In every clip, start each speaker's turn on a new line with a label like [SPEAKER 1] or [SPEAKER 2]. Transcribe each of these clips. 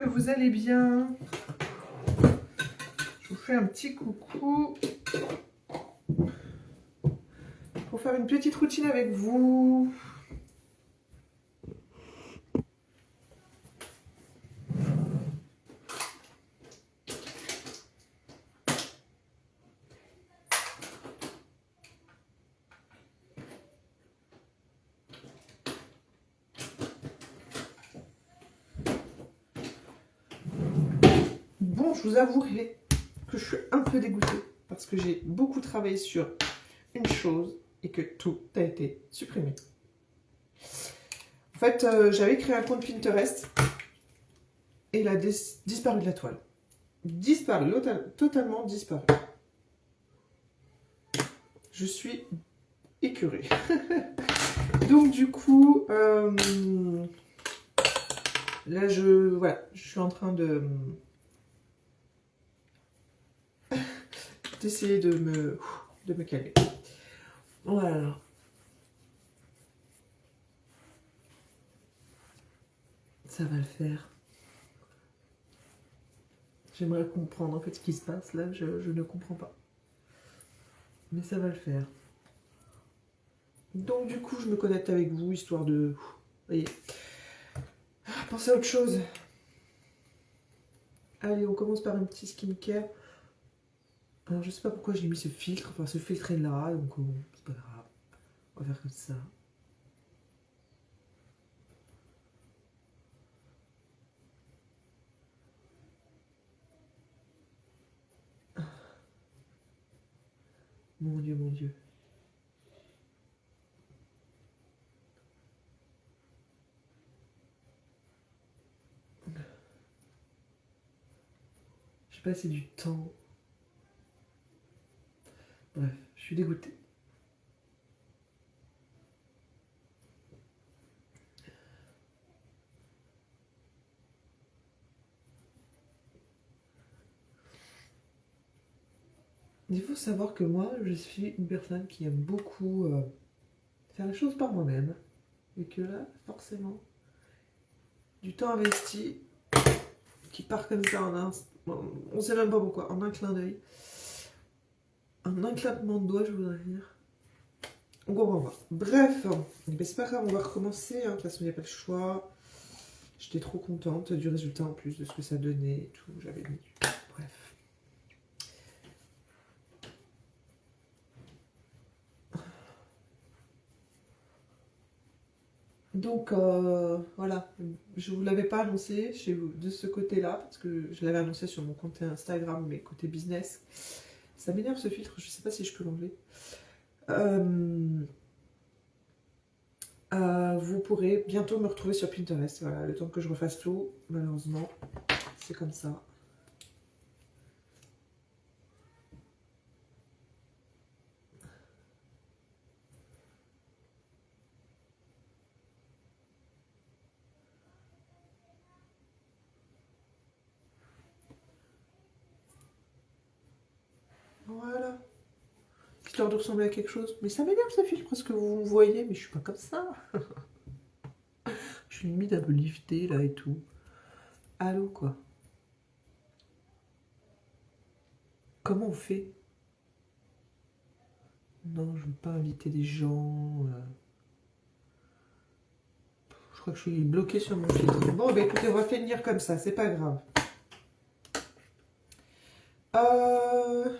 [SPEAKER 1] que vous allez bien. Je vous fais un petit coucou pour faire une petite routine avec vous. Bon, je vous avouerai que je suis un peu dégoûtée parce que j'ai beaucoup travaillé sur une chose et que tout a été supprimé. En fait, j'avais créé un compte Pinterest et il a disparu de la toile. Disparu, totalement disparu. Je suis écœurée. Donc du coup, là je suis en train d'essayer de me calmer. Voilà. Ça va le faire. J'aimerais comprendre en fait ce qui se passe là, je ne comprends pas. Mais ça va le faire. Donc du coup, je me connecte avec vous, histoire de... Vous voyez, pensez à autre chose. Allez, on commence par un petit skincare. Alors je sais pas pourquoi j'ai mis ce filtre, enfin ce filtre est là, donc c'est pas grave. On va faire comme ça. Mon Dieu, mon Dieu. J'ai passé du temps. Bref, je suis dégoûtée. Il faut savoir que moi, je suis une personne qui aime beaucoup faire les choses par moi-même. Et que là, forcément, du temps investi qui part comme ça en un... On sait même pas pourquoi, en un clin d'œil. Un claquement de doigts, je voudrais dire. On comprend pas. Bref, c'est pas grave, on va recommencer. Hein. De toute façon, il n'y a pas le choix. J'étais trop contente du résultat en plus, de ce que ça donnait et tout. J'avais mis. Bref. Donc, voilà. Je ne vous l'avais pas annoncé chez vous, de ce côté-là, parce que je l'avais annoncé sur mon compte Instagram, mais côté business. Ça m'énerve ce filtre, je ne sais pas si je peux l'enlever. Vous pourrez bientôt me retrouver sur Pinterest. Voilà, le temps que je refasse tout, malheureusement, c'est comme ça. Voilà. Histoire de ressembler à quelque chose. Mais ça m'énerve ce filtre parce que vous me voyez, mais je suis pas comme ça. Je suis limite un peu liftée là et tout. Allô quoi. Comment on fait? Non, je veux pas inviter des gens. Je crois que je suis bloquée sur mon filtre. Bon, bah écoutez, on va finir comme ça, c'est pas grave. Euh...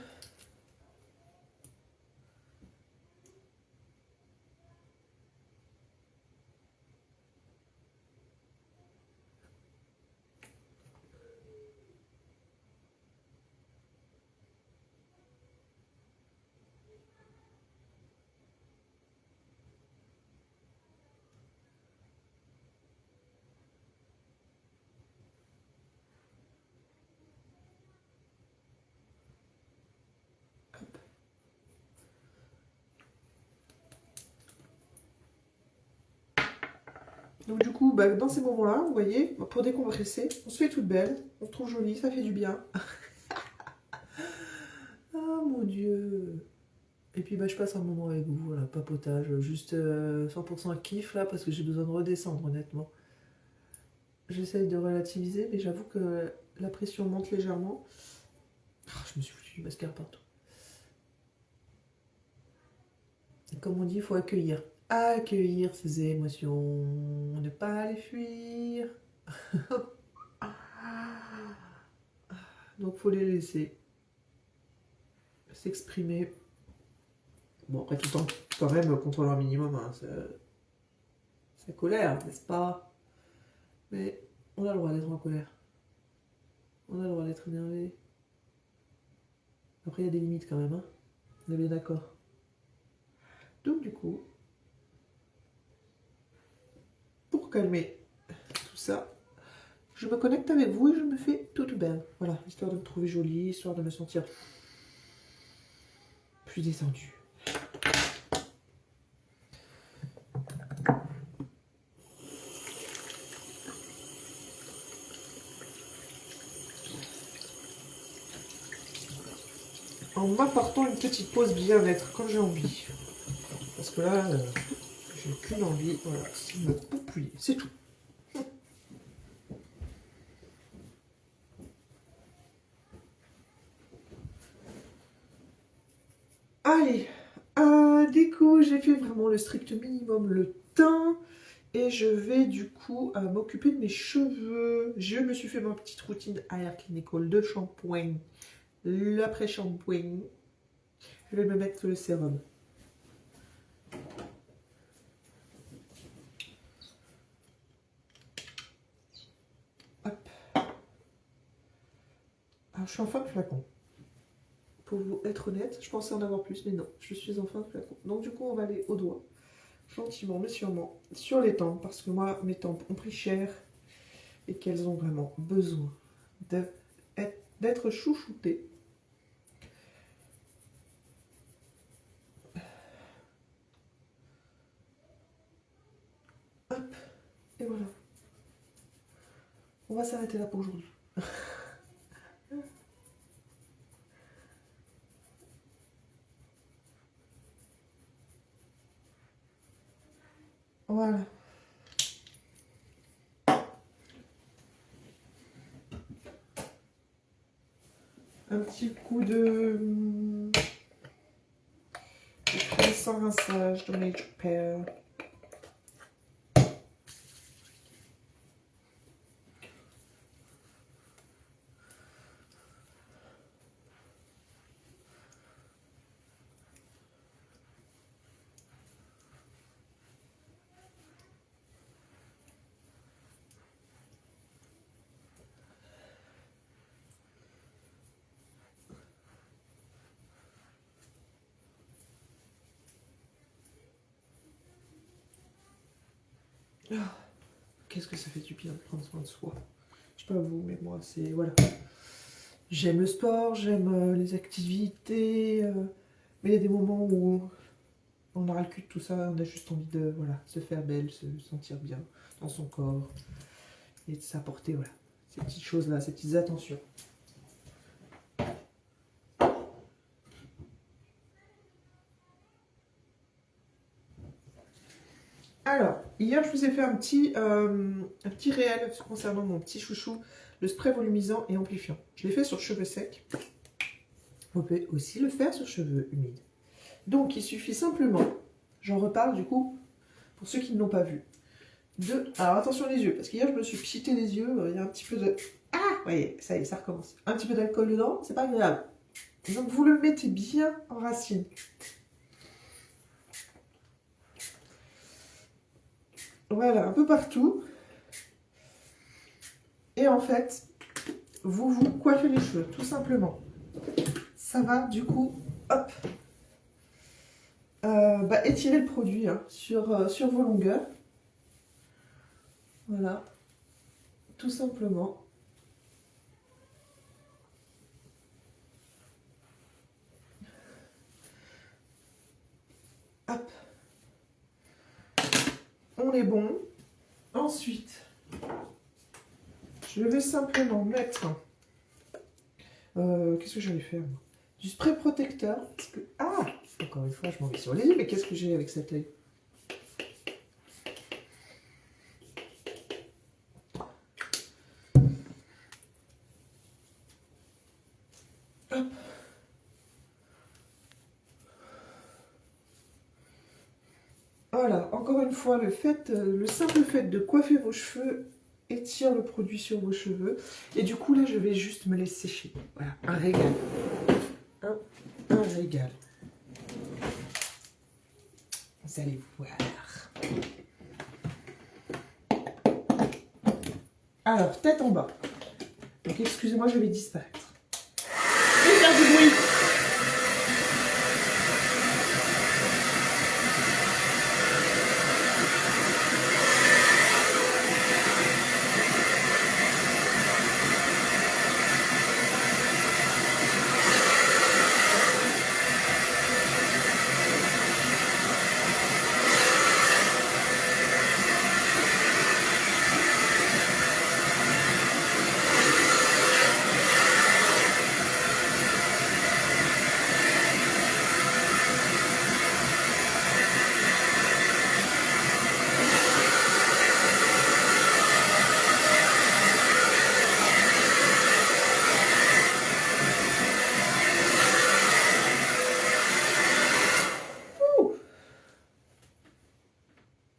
[SPEAKER 1] Donc du coup, bah, dans ces moments-là, vous voyez, pour décompresser, on se fait toute belle, on se trouve jolie, ça fait du bien. Ah mon Dieu. Et puis bah, je passe un moment avec vous, voilà, papotage, juste 100% kiff là, parce que j'ai besoin de redescendre honnêtement. j'essaye de relativiser, mais j'avoue que la pression monte légèrement. Ah, je me suis foutu du mascara partout. Et comme on dit, il faut accueillir. Accueillir ses émotions, ne pas les fuir. Donc faut les laisser s'exprimer. Bon, après tout le temps, quand même, contrôler un minimum, hein, sa colère, n'est-ce pas? Mais on a le droit d'être en colère. On a le droit d'être énervé. Après, il y a des limites quand même, hein. On est bien d'accord. Donc du coup, pour calmer tout ça, je me connecte avec vous et je me fais toute belle. Voilà, histoire de me trouver jolie, histoire de me sentir plus détendue. En m'apportant une petite pause bien-être quand j'ai envie. Parce que là, j'ai qu'une envie, voilà, c'est de me poupouiller, c'est tout. Allez, du coup, j'ai fait vraiment le strict minimum, le teint. Et je vais du coup m'occuper de mes cheveux. Je me suis fait ma petite routine Hair Clinical de shampoing. L'après-shampoing. Je vais me mettre le sérum. Hop. Alors, je suis en fin de flacon. Pour vous être honnête, je pensais en avoir plus, mais non, je suis en fin de flacon. Donc du coup, on va aller au doigt. Gentiment, mais sûrement, sur les tempes, parce que moi, mes tempes ont pris cher et qu'elles ont vraiment besoin d'être chouchoutées. Hop, et voilà. On va s'arrêter là pour aujourd'hui. Voilà. Un petit coup de crème sans rinçage de Major Pearl. Oh, qu'est-ce que ça fait du bien de prendre soin de soi. Je sais pas vous, mais moi, c'est... Voilà. J'aime le sport, j'aime les activités, mais il y a des moments où on a le cul de tout ça, on a juste envie de voilà, se faire belle, se sentir bien dans son corps et de s'apporter voilà, ces petites choses-là, ces petites attentions. Alors, hier je vous ai fait un petit réel concernant mon petit chouchou, le spray volumisant et amplifiant. Je l'ai fait sur cheveux secs. On peut aussi le faire sur cheveux humides. Donc, il suffit simplement, j'en reparle du coup, pour ceux qui ne l'ont pas vu. Alors attention les yeux, parce qu'hier je me suis pchité les yeux, il y a un petit peu de... Ah, voyez, ça y est, ça recommence. Un petit peu d'alcool dedans, c'est pas agréable. Donc vous le mettez bien en racine. Voilà, un peu partout. Et en fait, vous vous coiffez les cheveux, tout simplement. Ça va, du coup, hop, étirer le produit hein, sur vos longueurs. Voilà, tout simplement. Hop. On est bon. Ensuite, je vais simplement mettre... qu'est-ce que j'allais faire moi? Du spray protecteur. Parce que... Ah, encore une fois, je m'en vais sur les yeux. Mais qu'est-ce que j'ai avec cet œil? Voilà, encore une fois, le simple fait de coiffer vos cheveux étire le produit sur vos cheveux. Et du coup, là, je vais juste me les sécher. Voilà, un régal. Un régal. Vous allez voir. Alors, tête en bas. Donc, excusez-moi, je vais disparaître. Je vais faire du bruit.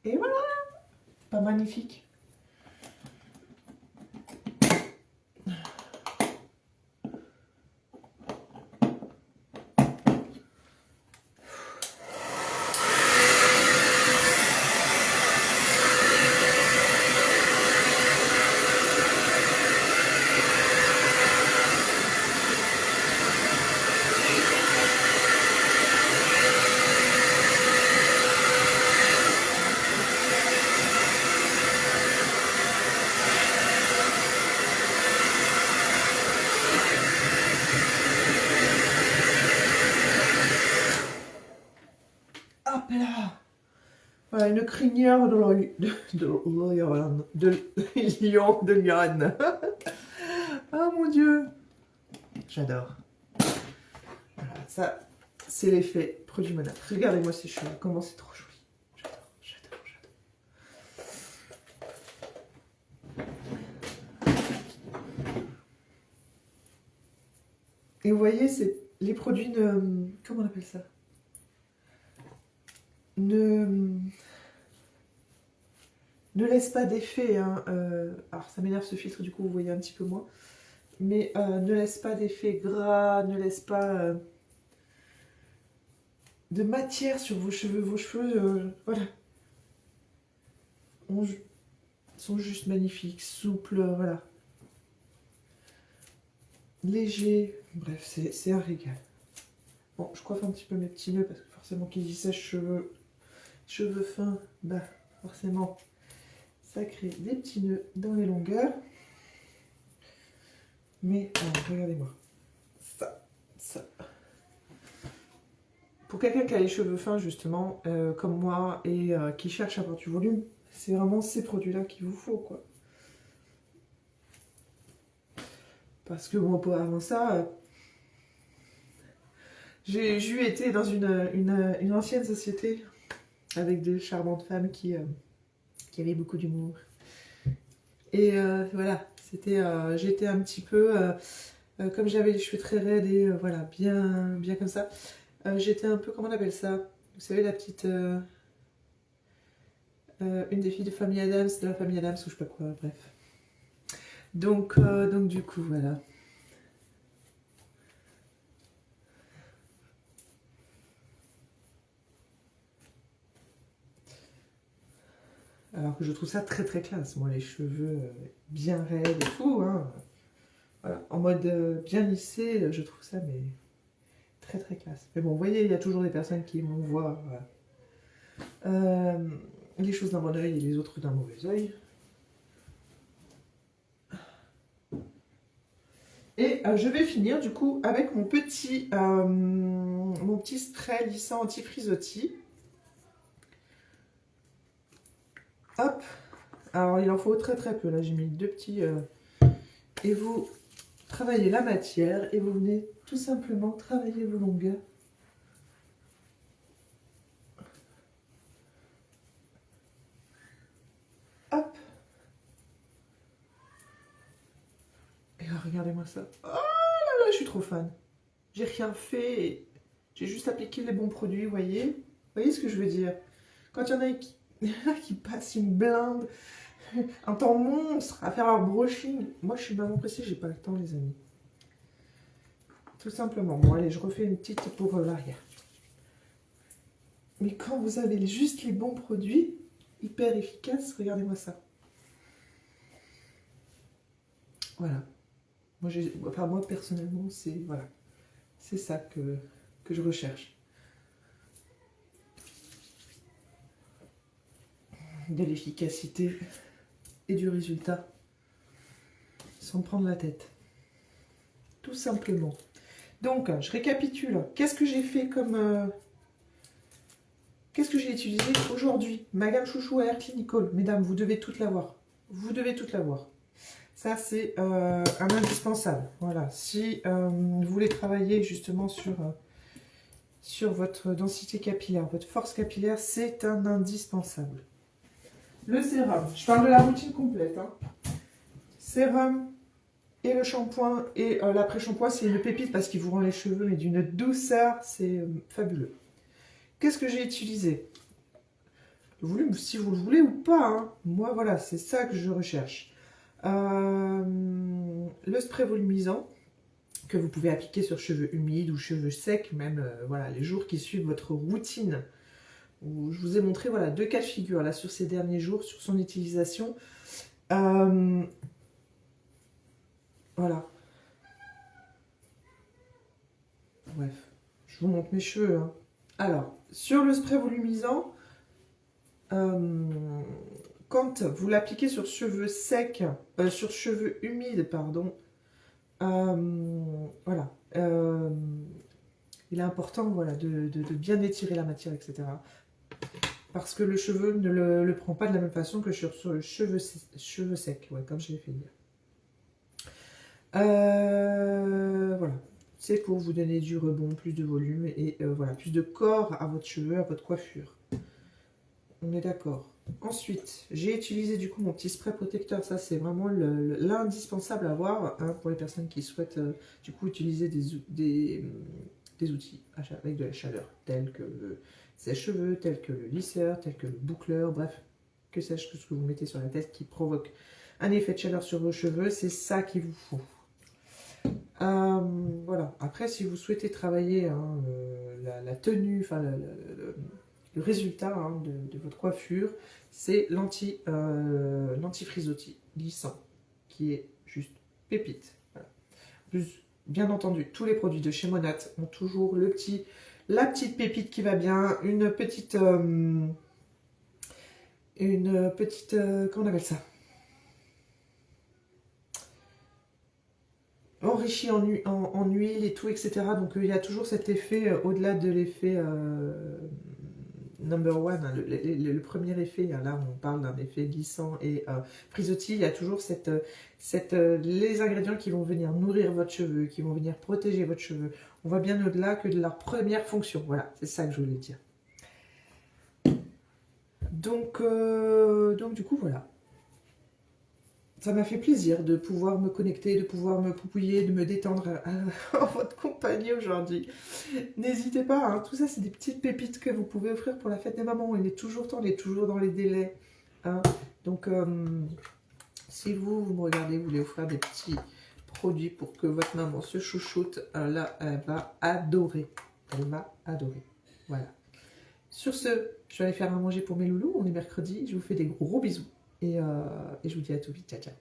[SPEAKER 1] Et voilà. Pas magnifique. Hop là. Voilà, une crinière de lion de Yann. Ah mon Dieu. J'adore. Voilà, ça, c'est l'effet produit Mona. Regardez-moi ces cheveux, comment c'est trop joli. J'adore, j'adore, j'adore. Et vous voyez, les produits ne... Comment on appelle ça? Ne laisse pas d'effet. Hein. Alors ça m'énerve ce filtre, du coup vous voyez un petit peu moins. Mais ne laisse pas d'effet gras, ne laisse pas de matière sur vos cheveux. Vos cheveux, voilà, sont juste magnifiques, souples, voilà. Légers, bref, c'est un régal. Bon, je coiffe un petit peu mes petits nœuds parce que forcément qui dit sèche-cheveux, cheveux fins, bah forcément ça crée des petits nœuds dans les longueurs. Mais regardez-moi, ça. Pour quelqu'un qui a les cheveux fins justement, comme moi, et qui cherche à avoir du volume, c'est vraiment ces produits-là qu'il vous faut, quoi. Parce que bon, avant ça, j'ai été dans une ancienne société avec des charmantes femmes qui avaient beaucoup d'humour. Et voilà, j'étais un petit peu, comme j'avais les cheveux très raides et voilà, bien comme ça, j'étais un peu, comment on appelle ça? Vous savez, la petite, une des filles de famille Adams, de la famille Adams, ou je sais pas quoi, bref. Donc du coup, voilà. Alors que je trouve ça très très classe, moi, les cheveux bien raides et tout, hein. Voilà, en mode bien lissé, je trouve ça mais très très classe. Mais bon, vous voyez, il y a toujours des personnes qui vont voir les choses d'un bon oeil et les autres d'un mauvais oeil. Et je vais finir du coup avec mon petit spray lissant anti-frisottis. Hop. Alors il en faut très très peu, là j'ai mis deux petits... et vous travaillez la matière et vous venez tout simplement travailler vos longueurs. Hop. Et là, regardez-moi ça. Oh là là, je suis trop fan. J'ai rien fait. J'ai juste appliqué les bons produits, vous voyez? Vous voyez ce que je veux dire? Quand il y en a qui passent une blinde, un temps monstre à faire leur brushing. Moi, je suis maman pressée, j'ai pas le temps, les amis. Tout simplement. Bon, allez, je refais une petite pour l'arrière. Mais quand vous avez juste les bons produits, hyper efficaces, regardez-moi ça. Voilà. Moi personnellement, c'est voilà, c'est ça que je recherche. De l'efficacité et du résultat, sans prendre la tête. Tout simplement. Donc, je récapitule. Qu'est-ce que j'ai fait comme... Qu'est-ce que j'ai utilisé aujourd'hui? Ma gamme chouchou à Air Clinical. Mesdames, vous devez toutes l'avoir. Vous devez toutes l'avoir. Ça, c'est un indispensable. Voilà. Si vous voulez travailler justement sur votre densité capillaire, votre force capillaire, c'est un indispensable. Le sérum. Je parle de la routine complète. Hein. Sérum et le shampoing. Et l'après-shampoing, c'est une pépite parce qu'il vous rend les cheveux mais d'une douceur. C'est fabuleux. Qu'est-ce que j'ai utilisé? Si vous le voulez ou pas. Hein. Moi, voilà, c'est ça que je recherche. Le spray volumisant que vous pouvez appliquer sur cheveux humides ou cheveux secs, même voilà, les jours qui suivent votre routine. Où je vous ai montré voilà, 2 cas de figure là, sur ces derniers jours, sur son utilisation. Voilà. Bref, je vous montre mes cheveux. Hein. Alors, sur le spray volumisant, quand vous l'appliquez sur cheveux secs, sur cheveux humides, pardon, voilà, il est important voilà, de bien étirer la matière, etc. Parce que le cheveu ne le prend pas de la même façon que sur le cheveu sec, ouais, comme je l'ai fait hier. Voilà, c'est pour vous donner du rebond, plus de volume et voilà, plus de corps à votre cheveu, à votre coiffure. On est d'accord. Ensuite, j'ai utilisé du coup mon petit spray protecteur. Ça, c'est vraiment l'indispensable à avoir hein, pour les personnes qui souhaitent du coup utiliser des outils avec de la chaleur, tels que le sèche-cheveux, tels que le lisseur, tels que le boucleur, bref, que sais-je, que ce que vous mettez sur la tête qui provoque un effet de chaleur sur vos cheveux, c'est ça qu'il vous faut. Voilà. Après, si vous souhaitez travailler hein, la tenue, enfin le résultat hein, de votre coiffure, c'est l'anti-frisottis glissant, qui est juste pépite. Voilà. Plus, bien entendu, tous les produits de chez Monat ont toujours la petite pépite qui va bien, une petite comment on appelle ça? Enrichi en huile et tout, etc. Donc il y a toujours cet effet, au-delà de l'effet number one, hein, le premier effet, hein, là on parle d'un effet glissant et frisottis, il y a toujours les ingrédients qui vont venir nourrir votre cheveu, qui vont venir protéger votre cheveu. On va bien au-delà que de leur première fonction. Voilà, c'est ça que je voulais dire. Donc du coup, voilà. Ça m'a fait plaisir de pouvoir me connecter, de pouvoir me poupouiller, de me détendre en votre compagnie aujourd'hui. N'hésitez pas, hein, tout ça c'est des petites pépites que vous pouvez offrir pour la fête des mamans. Il est toujours temps, il est toujours dans les délais. Hein. Donc si vous me regardez, vous voulez offrir des petits produits pour que votre maman se chouchoute, là elle va adorer. Elle va adorer. Voilà. Sur ce, je vais aller faire à manger pour mes loulous. On est mercredi, je vous fais des gros bisous. Et je vous dis à tout vite. Ciao, ciao.